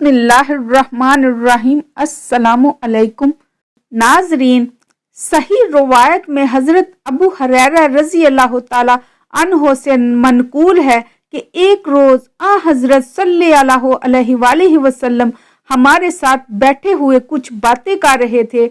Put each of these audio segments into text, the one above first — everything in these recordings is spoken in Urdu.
بسم اللہ الرحمن الرحیم۔ السلام علیکم ناظرین، صحیح روایت میں حضرت ابو ہریرہ رضی اللہ تعالی عنہ سے منقول ہے کہ ایک روز حضرت صلی اللہ علیہ وآلہ وسلم ہمارے ساتھ بیٹھے ہوئے کچھ باتیں کر رہے تھے،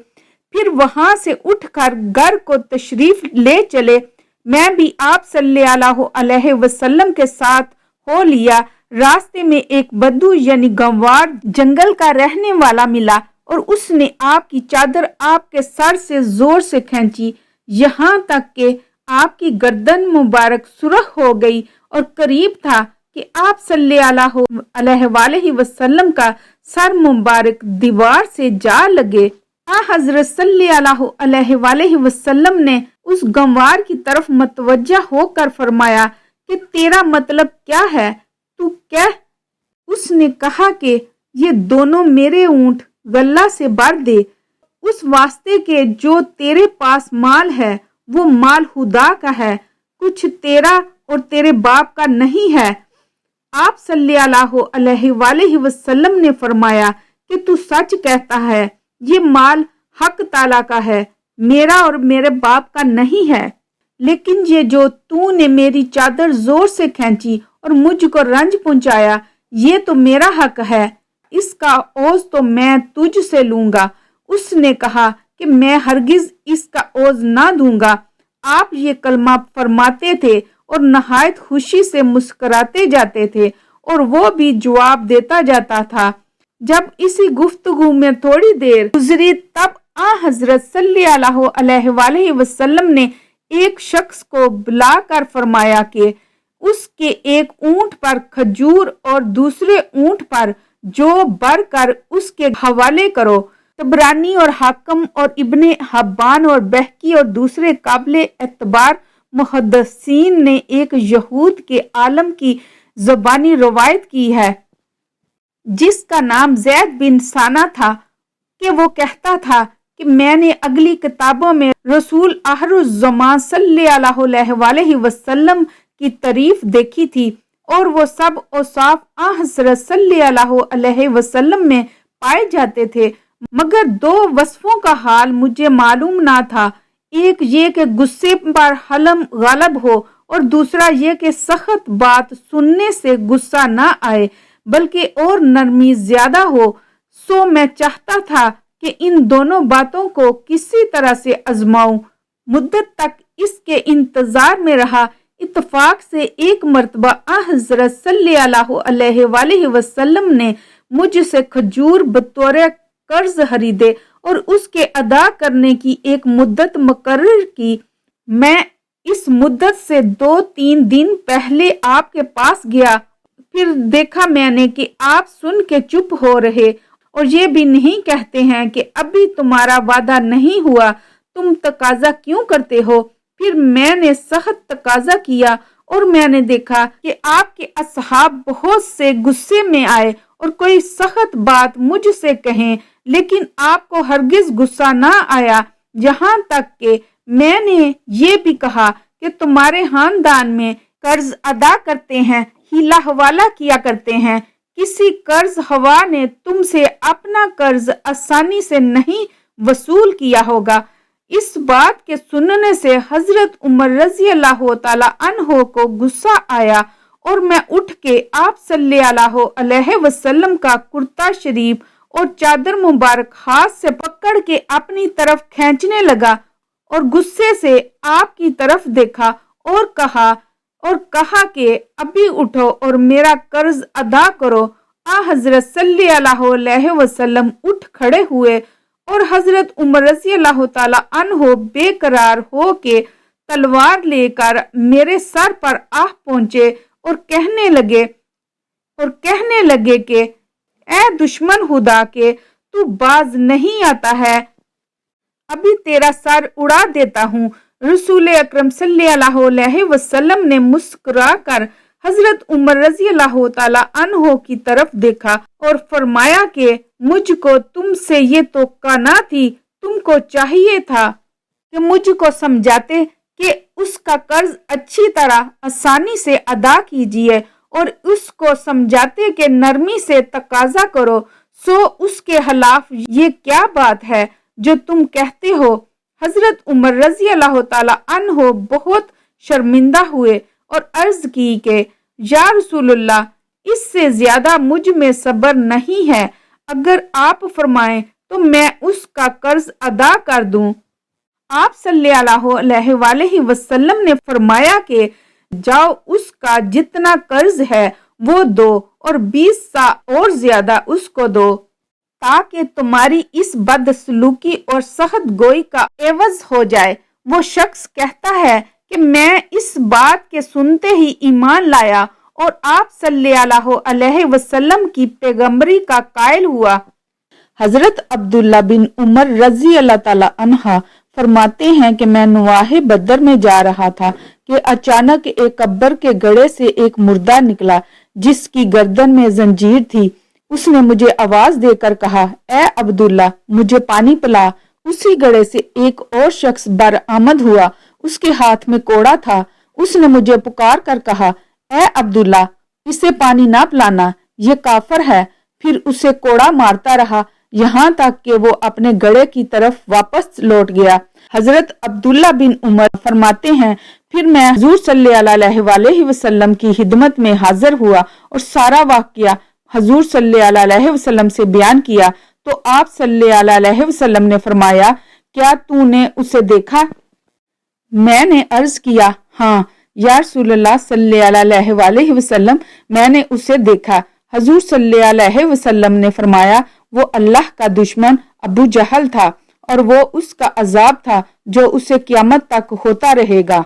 پھر وہاں سے اٹھ کر گھر کو تشریف لے چلے۔ میں بھی آپ صلی اللہ علیہ وسلم کے ساتھ ہو لیا۔ راستے میں ایک بدو یعنی گنوار جنگل کا رہنے والا ملا اور اس نے آپ کی چادر آپ کے سر سے زور سے کھینچی، یہاں تک کہ آپ کی گردن مبارک سرخ ہو گئی اور قریب تھا کہ آپ صلی اللہ علیہ وآلہ وسلم کا سر مبارک دیوار سے جا لگے۔ حضرت صلی اللہ علیہ وآلہ وسلم نے اس گنوار کی طرف متوجہ ہو کر فرمایا کہ تیرا مطلب کیا ہے؟ تو کہہ۔ اس نے کہا کہ یہ دونوں میرے اونٹ غلہ سے بھر دے، اس واسطے کہ جو تیرے پاس مال ہے وہ مال خدا کا ہے، کچھ تیرا اور تیرے باپ کا نہیں ہے۔ آپ صلی اللہ علیہ وآلہ وسلم نے فرمایا کہ تو سچ کہتا ہے، یہ مال حق تعالیٰ کا ہے، میرا اور میرے باپ کا نہیں ہے، لیکن یہ جو تو نے میری چادر زور سے کھینچی اور مجھ کو رنج پہنچایا، یہ تو میرا حق ہے، اس کا عوض تو میں تجھ سے لوں گا۔ اس نے کہا کہ میں ہرگز اس کا عوض نہ دوں گا۔ آپ یہ کلمہ فرماتے تھے اور نہایت خوشی سے مسکراتے جاتے تھے اور وہ بھی جواب دیتا جاتا تھا۔ جب اسی گفتگو میں تھوڑی دیر گزری تب حضرت صلی اللہ علیہ وآلہ وسلم نے ایک شخص کو بلا کر فرمایا کہ اس کے ایک اونٹ پر کھجور اور دوسرے اونٹ پر جو بھر کر اس کے حوالے کرو۔ طبرانی اور حاکم اور ابن حبان اور بہقی اور دوسرے قابل اعتبار محدثین نے ایک یہود کے عالم کی زبانی روایت کی ہے جس کا نام زید بن ثانہ تھا کہ وہ کہتا تھا کہ میں نے اگلی کتابوں میں رسول آخر الزمان صلی اللہ علیہ وآلہ وسلم کی تعریف دیکھی تھی اور وہ سب اوصاف حضرت صلی اللہ علیہ وسلم میں پائے جاتے تھے، مگر دو وصفوں کا حال مجھے معلوم نہ تھا، ایک یہ کہ غصے پر حلم غالب ہو اور دوسرا یہ کہ سخت بات سننے سے غصہ نہ آئے بلکہ اور نرمی زیادہ ہو۔ سو میں چاہتا تھا کہ ان دونوں باتوں کو کسی طرح سے آزماؤں۔ مدت تک اس کے انتظار میں رہا۔ اتفاق سے ایک مرتبہ حضرت صلی اللہ علیہ وآلہ وسلم نے مجھ سے کھجور بطور قرض خریدے اور اس کے ادا کرنے کی ایک مدت مقرر کی۔ میں اس مدت سے 2-3 دن پہلے آپ کے پاس گیا، پھر دیکھا میں نے کہ آپ سن کے چپ ہو رہے اور یہ بھی نہیں کہتے ہیں کہ ابھی تمہارا وعدہ نہیں ہوا، تم تقاضا کیوں کرتے ہو؟ پھر میں نے سخت تقاضا کیا اور میں نے دیکھا کہ آپ کے اصحاب بہت سے غصے میں آئے اور کوئی سخت بات مجھ سے کہیں، لیکن آپ کو ہرگز غصہ نہ آیا، یہاں تک کہ میں نے یہ بھی کہا کہ تمہارے خاندان میں قرض ادا کرتے ہیں، ہیلا حوالہ کیا کرتے ہیں، کسی قرض خواہ نے تم سے اپنا قرض آسانی سے نہیں وصول کیا ہوگا۔ اس بات کے سننے سے حضرت عمر رضی اللہ تعالی عنہ کو غصہ آیا اور میں اٹھ کے آپ صلی اللہ علیہ وسلم کا کرتا شریف اور چادر مبارک ہاتھ سے پکڑ کے اپنی طرف کھینچنے لگا اور غصے سے آپ کی طرف دیکھا اور کہا کہ ابھی اٹھو اور میرا قرض ادا کرو۔ حضرت صلی اللہ علیہ وسلم اٹھ کھڑے ہوئے اور حضرت عمر رضی اللہ تعالی عنہ بے قرار ہو کے تلوار لے کر میرے سر پر پہنچے اور کہنے لگے کہ اے دشمن خدا کے، تو باز نہیں آتا ہے، ابھی تیرا سر اڑا دیتا ہوں۔ رسول اکرم صلی اللہ علیہ وسلم نے مسکرا کر حضرت عمر رضی اللہ تعالی عنہ کی طرف دیکھا اور فرمایا کہ مجھ کو تم سے یہ توقع نہ تھی، تم کو چاہیے تھا کہ مجھ کو سمجھاتے کہ اس کا قرض اچھی طرح آسانی سے ادا کیجیے اور اس کو سمجھاتے کہ نرمی سے تقاضا کرو، سو اس کے خلاف یہ کیا بات ہے جو تم کہتے ہو؟ حضرت عمر رضی اللہ تعالی عنہ بہت شرمندہ ہوئے اور عرض کی کہ یا رسول اللہ، اس سے زیادہ مجھ میں صبر نہیں ہے، اگر آپ فرمائیں تو میں اس کا قرض ادا کر دوں۔ آپ صلی اللہ علیہ وآلہ وسلم نے فرمایا کہ جاؤ، اس کا جتنا قرض ہے وہ دو اور 20 سا اور زیادہ اس کو دو، تاکہ تمہاری اس بدسلوکی اور سخت گوئی کا عوض ہو جائے۔ وہ شخص کہتا ہے کہ میں اس بات کے سنتے ہی ایمان لایا اور آپ صلی اللہ علیہ وسلم کی پیغمبری کا قائل ہوا۔ حضرت عبداللہ بن عمر رضی اللہ تعالی عنہ فرماتے ہیں کہ میں نواح بدر میں جا رہا تھا کہ اچانک ایک قبر کے گڑھے سے ایک مردہ نکلا جس کی گردن میں زنجیر تھی۔ اس نے مجھے آواز دے کر کہا، اے عبداللہ، مجھے پانی پلا۔ اسی گڑھے سے ایک اور شخص برآمد ہوا، اس کے ہاتھ میں کوڑا تھا۔ اس نے مجھے پکار کر کہا، اے عبداللہ، اسے پانی نہ پلانا، یہ کافر ہے۔ پھر اسے کوڑا مارتا رہا یہاں تک کہ وہ اپنے گڑھے کی طرف واپس لوٹ گیا۔ حضرت عبداللہ بن عمر فرماتے ہیں، پھر میں حضور صلی اللہ علیہ وآلہ وسلم کی خدمت میں حاضر ہوا اور سارا واقعہ حضور صلی اللہ علیہ وسلم سے بیان کیا تو آپ صلی اللہ علیہ وسلم نے فرمایا، کیا تو نے اسے دیکھا؟ میں نے عرض کیا، ہاں یا رسول اللہ صلی اللہ علیہ وآلہ وسلم، میں نے اسے دیکھا۔ حضور صلی اللہ علیہ وسلم نے فرمایا، وہ اللہ کا دشمن ابو جہل تھا اور وہ اس کا عذاب تھا جو اسے قیامت تک ہوتا رہے گا۔